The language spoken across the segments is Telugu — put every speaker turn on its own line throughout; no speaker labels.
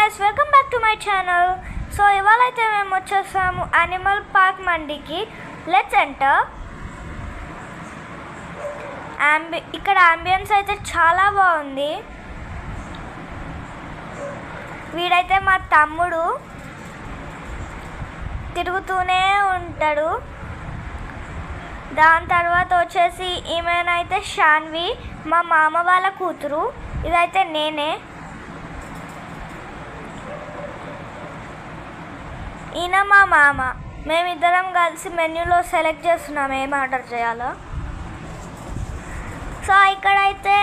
guys, welcome back to my channel. So ఇవాళ అయితే మేము వచ్చేసాము అనిమల్ పార్క్ మండికి. Let's enter. ఇక్కడ అంబియన్స్ అయితే చాలా బాగుంది. వీడైతే మా తమ్ముడు తిరుగుతూనే ఉంటాడు. దాని తర్వాత వచ్చేసి ఈమెనైతే షాన్వి, మా మామ వాళ్ళ కూతురు. ఇదైతే నేనే. ఈయన మా మామ. మేమిద్దరం కలిసి మెన్యూలో సెలెక్ట్ చేస్తున్నాం ఏం ఆర్డర్ చేయాలో. సో ఇక్కడైతే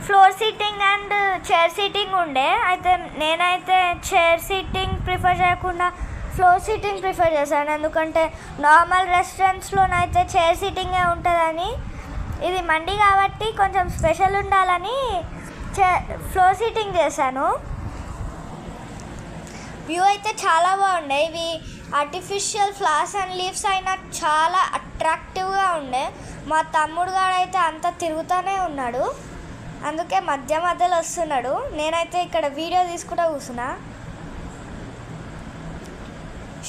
floor seating and chair seating ఉండే. అయితే నేనైతే చైర్ సీటింగ్ ప్రిఫర్ చేయకుండా ఫ్లోర్ సీటింగ్ ప్రిఫర్ చేశాను. ఎందుకంటే నార్మల్ రెస్టారెంట్స్లోనైతే చైర్ సీటింగే ఉంటుందని, ఇది మండి కాబట్టి కొంచెం స్పెషల్ ఉండాలని ఫ్లోర్ సీటింగ్ చేశాను. వ్యూ అయితే చాలా బాగుండే. ఇవి ఆర్టిఫిషియల్ ఫ్లవర్స్ అండ్ లీవ్స్ అయినా చాలా అట్రాక్టివ్గా ఉండే. మా తమ్ముడు గారు అయితే అంతా తిరుగుతూనే ఉన్నాడు, అందుకే మధ్య మధ్యలో వస్తున్నాడు. నేనైతే ఇక్కడ వీడియో తీసుకుంటూ కూర్చున్నా.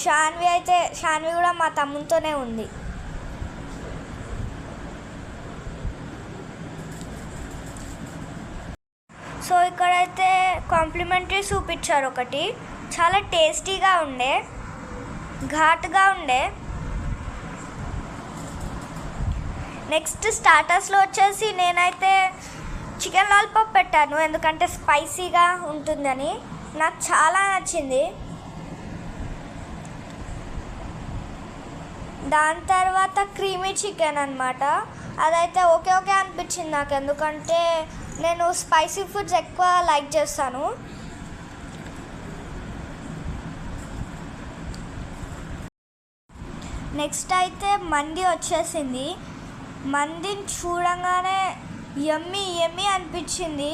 షాన్వి కూడా మా తమ్ముడితోనే ఉంది. సో ఇక్కడైతే కాంప్లిమెంటరీ సూప్ ఇచ్చారు ఒకటి. చాలా టేస్టీగా ఉండే, ఘాటుగా ఉండే. నెక్స్ట్ స్టార్టర్స్లో వచ్చేసి నేనైతే చికెన్ లాలీపాప్ పెట్టాను, ఎందుకంటే స్పైసీగా ఉంటుందని. నాకు చాలా నచ్చింది. దాని తర్వాత క్రీమీ చికెన్ అన్నమాట. అదైతే ఓకే అనిపించింది నాకు, ఎందుకంటే నేను స్పైసీ ఫుడ్స్ ఎక్కువ లైక్ చేస్తాను. నెక్స్ట్ అయితే మండి వచ్చేసింది. మందిని చూడంగానే యమ్మీ అనిపించింది.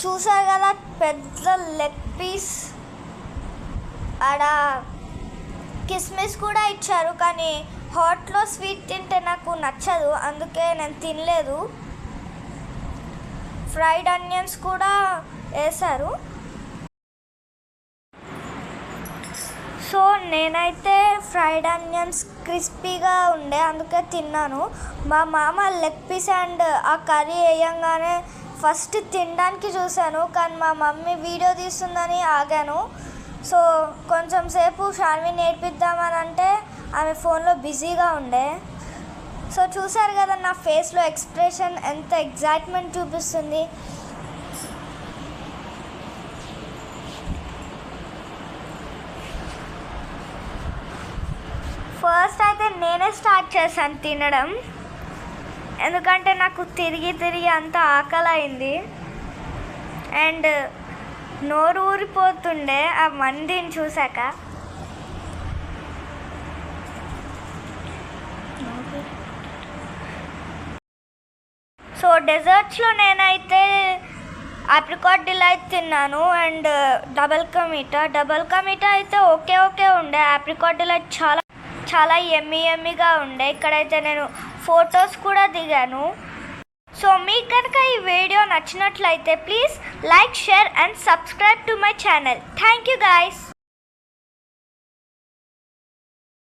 చూసారు కదా, పెద్ద లెగ్ పీస్, ఆడ కిస్మిస్ కూడా ఇచ్చారు. కానీ హాట్లో స్వీట్ తింటే నాకు నచ్చదు, అందుకే నేను తినలేదు. ఫ్రైడ్ ఆనియన్స్ కూడా వేశారు. సో నేనైతే ఫ్రైడ్ ఆనియన్స్ క్రిస్పీగా ఉండే, అందుకే తిన్నాను. మా మామ లెగ్ పీస్ అండ్ ఆ కర్రీ వేయంగానే ఫస్ట్ తినడానికి చూశాను, కానీ మా మమ్మీ వీడియో తీస్తుందని ఆగాను. సో కొంచెం సేపు షాన్వి నేర్పిద్దామని అంటే ఆమె ఫోన్లో బిజీగా ఉండే. సో చూసారు కదా నా ఫేస్లో ఎక్స్ప్రెషన్ ఎంత ఎగ్జైట్మెంట్ చూపిస్తుంది. ఫస్ట్ అయితే నేనే స్టార్ట్ చేశాను తినడం, ఎందుకంటే నాకు తిరిగి అంత ఆకలి అయింది అండ్ నోరు ఊరిపోతుండే ఆ మందిని చూశాక. సో డెజర్ట్స్లో నేనైతే ఆప్రికాట్ డిలైట్ తిన్నాను అండ్ డబల్ కమీటా అయితే ఓకే ఉండే. ఆప్రికాట్ డిలైట్ చాలా యమ్మీగా ఉండే. ఇక్కడైతే నేను ఫొటోస్ కూడా దిగాను. సో మీకు కనుక ఈ వీడియో నచ్చినట్లయితే please like, share and subscribe to my channel. Thank you guys.